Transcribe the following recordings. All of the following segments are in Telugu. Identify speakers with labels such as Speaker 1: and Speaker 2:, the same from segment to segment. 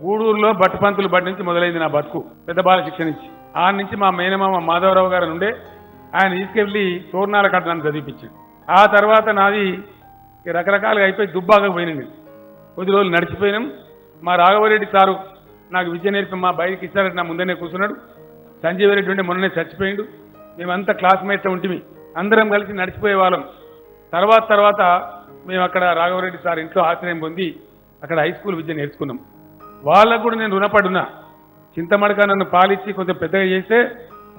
Speaker 1: గూడూరులో బట్టుపంతులు బట్టి నుంచి మొదలైంది నా బతుకు, పెద్ద బాల శిక్షణ నుంచి. ఆ నుంచి మా మేనమామ మాధవరావు గారు నుండే ఆయన తీసుకెళ్లి తోరణాల కట్ట నన్ను చదివిపించాడు. ఆ తర్వాత నాది రకరకాలుగా అయిపోయి దుబ్బాకకు పోయినండి. కొద్ది రోజులు నడిచిపోయినాం. మా రాఘవరెడ్డి సారు నాకు విద్య నేర్పి మా బయటికి ఇచ్చారంటే నా ముందనే కూర్చున్నాడు. సంజీవ్ రెడ్డి ఉంటే మొన్ననే చచ్చిపోయిండు. మేమంతా క్లాస్మేట్తో ఉంటిమి, అందరం కలిసి నడిచిపోయే వాళ్ళం. తర్వాత మేము అక్కడ రాఘవరెడ్డి సార్ ఇంట్లో ఆశ్రయం పొంది అక్కడ హై స్కూల్ విద్య నేర్చుకున్నాం. వాళ్ళకు కూడా నేను రుణపడున్నా. చింతమడక నన్ను పాలిచ్చి కొంచెం పెద్దగా చేస్తే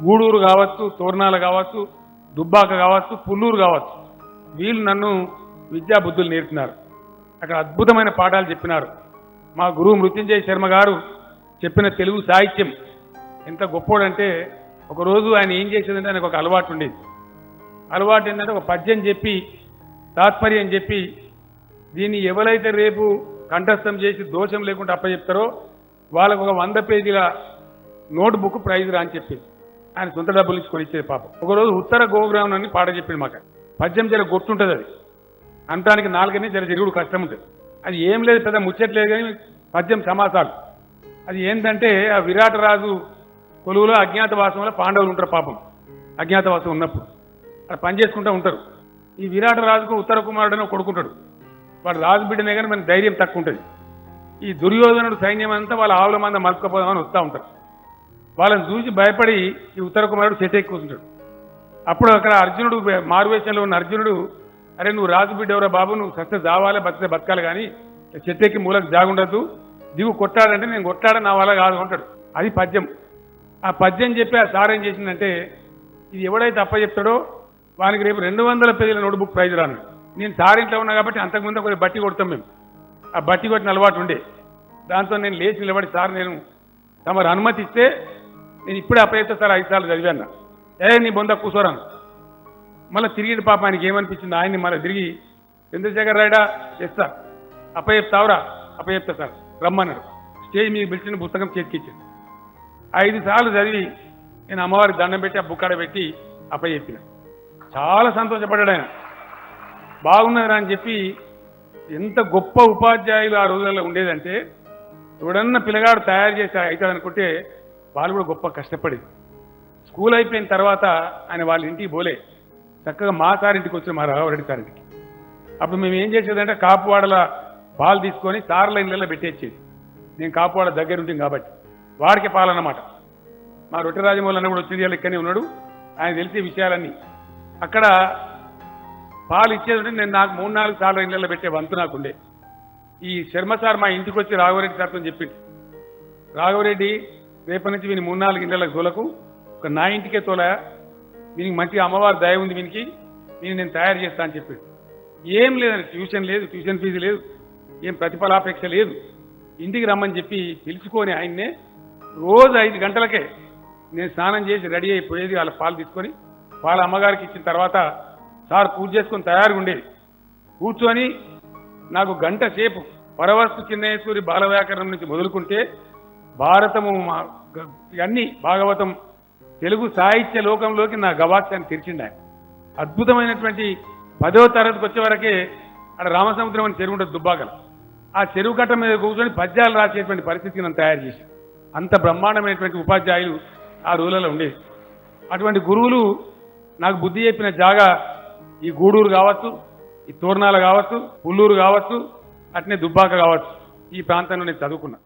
Speaker 1: గూడూరు కావచ్చు, తోరణాలు కావచ్చు, దుబ్బాక కావచ్చు, పుల్లూరు కావచ్చు, వీళ్ళు నన్ను విద్యా బుద్ధులు నేర్పినారు. అక్కడ అద్భుతమైన పాఠాలు చెప్పినారు. మా గురువు మృత్యుంజయ శర్మ గారు చెప్పిన తెలుగు సాహిత్యం ఎంత గొప్పోడంటే, ఒకరోజు ఆయన ఏం చేసేదంటే ఆయనకు ఒక అలవాటు ఉండేది. అలవాటు ఏంటంటే ఒక పద్యం చెప్పి తాత్పర్యం చెప్పి దీన్ని ఎవరైతే రేపు కంఠస్థం చేసి దోషం లేకుండా అప్పచెప్తారో వాళ్ళకు ఒక 100 పేజీల నోట్బుక్ ప్రైజ్ రా అని చెప్పి ఆయన సొంత డబ్బులు ఇచ్చి కొనిచ్చేది పాపం. ఒకరోజు ఉత్తర గోగ్రామం అని పాట చెప్పింది మాకు. పద్యం జర గుర్తుంటుంది, అది అంటానికి నాలుగనే జర జరుగుడు కష్టం ఉంటుంది. అది ఏం లేదు, పెద్ద ముచ్చట్లేదు, కానీ పద్యం సమాసాలు. అది ఏంటంటే ఆ విరాట రాజు కొలువులో అజ్ఞాతవాసంలో పాండవులు ఉంటారు పాపం. అజ్ఞాతవాసం ఉన్నప్పుడు అక్కడ పని చేసుకుంటూ ఉంటారు. ఈ విరాట రాజుకు ఉత్తర కుమారుడని కొడుకుంటాడు. వాడు రాజు బిడ్డనే కానీ మనకి ధైర్యం తక్కువ ఉంటుంది. ఈ దుర్యోధనుడు సైన్యం అంతా వాళ్ళ ఆవుల మంద మలుచుకపోదామని వస్తూ ఉంటారు. వాళ్ళని చూసి భయపడి ఈ ఉత్తర కుమారుడు చెట్టు ఎక్కి కూర్చుంటాడు. అప్పుడు అక్కడ అర్జునుడు మారువేషంలో ఉన్న అర్జునుడు, అరే నువ్వు రాజు బిడ్డెవరా బాబు, నువ్వు సస్త జావాలి బతితే బతకాలి, కానీ చెట్టు ఎక్కి మూలకు జాగుండద్దు, దిగు కొట్టాడంటే నేను కొట్టాడ నా వల్ల కాదు అంటాడు. అది పద్యం. ఆ పద్యం చెప్పి ఆ సార్ ఏం చేసిందంటే, ఇది ఎవడైతే అప్పచెప్తాడో వానికి రేపు 200 పేజీల నోట్బుక్ ప్రైజ్ రాను. నేను సార్ ఇంట్లో ఉన్నా కాబట్టి అంతకుముందు కొంచెం బట్టి కొడతాం మేము. ఆ బట్టి కొట్టిన అలవాటు ఉండే. దాంతో నేను లేచి నిలబడి, సార్ నేను తమరు అనుమతి ఇస్తే నేను ఇప్పుడే అప్పచెప్తా సార్, 5 సార్లు చదివాను. నీ బొంద కూర్చోరాను. మళ్ళీ తిరిగి పాప ఆయనకి ఏమనిపించింది, ఆయన్ని మళ్ళీ తిరిగి చంద్రశేఖర్ రాయడా ఎస్ సార్ అప్పచెప్తావురా, అప్పచెప్తా సార్ రమ్మన్నాడు. స్టేజ్ మీద పిలిచిన పుస్తకం చేతికిచ్చాను. 5 సార్లు చదివి నేను అమ్మవారికి దండం పెట్టి ఆ బుక్కాడ పెట్టి అప్పచెప్పిన. చాలా సంతోషపడ్డాడు ఆయన. బాగున్నదిరా అని చెప్పి. ఎంత గొప్ప ఉపాధ్యాయులు ఆ రోజుల్లో ఉండేదంటే, ఎవడన్నా పిల్లగాడు తయారు చేసి అవుతాడు అనుకుంటే వాళ్ళు కూడా గొప్ప కష్టపడేది. స్కూల్ అయిపోయిన తర్వాత ఆయన వాళ్ళ ఇంటికి పోలే, చక్కగా మా సారింటికి వచ్చిన మా రాఘవరెడ్డి సారింటికి. అప్పుడు మేము ఏం చేసేదంటే కాపువాడల పాలు తీసుకొని సార్ల ఇళ్ళలో పెట్టేసేది. నేను కాపువాడ దగ్గర ఉంటాం కాబట్టి వాడికి పాలన్నమాట. మా రొట్టె రాజమౌళి అన్న కూడా వచ్చేది ఇక్కడనే ఉన్నాడు, ఆయన తెలిసే విషయాలన్నీ. అక్కడ పాలు ఇచ్చేది ఉంటే నేను నాకు 3-4 సార్లు ఇళ్ళలో పెట్టే వంతు నాకుండే. ఈ శర్మ సార్ మా ఇంటికి వచ్చి రాఘవరెడ్డి సార్తో చెప్పింది, రాఘవరెడ్డి రేపటి నుంచి వీని 3-4 ఇళ్ళకి తోలకు, ఒక నా ఇంటికే తోలా, దీనికి మంచిగా అమ్మవారి దయ ఉంది, వీనికి నేను తయారు చేస్తా అని చెప్పాడు. ఏం లేదండి, ట్యూషన్ లేదు, ట్యూషన్ ఫీజు లేదు, ఏం ప్రతిఫలాపేక్ష లేదు. ఇంటికి రమ్మని చెప్పి పిలుచుకొని ఆయన్నే రోజు 5 గంటలకే నేను స్నానం చేసి రెడీ అయిపోయేది. వాళ్ళ పాలు తీసుకొని వాళ్ళ అమ్మగారికి ఇచ్చిన తర్వాత సార్ పూజ చేసుకొని తయారుగా ఉండేది. కూర్చొని నాకు గంట సేపు పరవస్తు చిన్నేశ్వరి బాలవ్యాకరణం నుంచి మొదలుకుంటే భారతము ఇవన్నీ భాగవతం తెలుగు సాహిత్య లోకంలోకి నా గవాక్షాన్ని తెరిచిండు ఆయన. అద్భుతమైనటువంటి 10వ తరగతికి వచ్చే వరకే అక్కడ రామసముద్రం అని చెరువు ఉంటుంది దుబ్బాకల. ఆ చెరువు కట్ట మీద కూర్చొని పద్యాలు రాసేటువంటి పరిస్థితికి నన్ను తయారు చేసి, అంత బ్రహ్మాండమైనటువంటి ఉపాధ్యాయులు ఆ రోజులలో ఉండేది. అటువంటి గురువులు నాకు బుద్ధి చెప్పిన జాగా ఈ గూడూరు కావచ్చు, ఈ తోరణాలు కావచ్చు, పుల్లూరు కావచ్చు, అట్నే దుబ్బాక కావచ్చు, ఈ ప్రాంతంలో నేను చదువుకున్నా.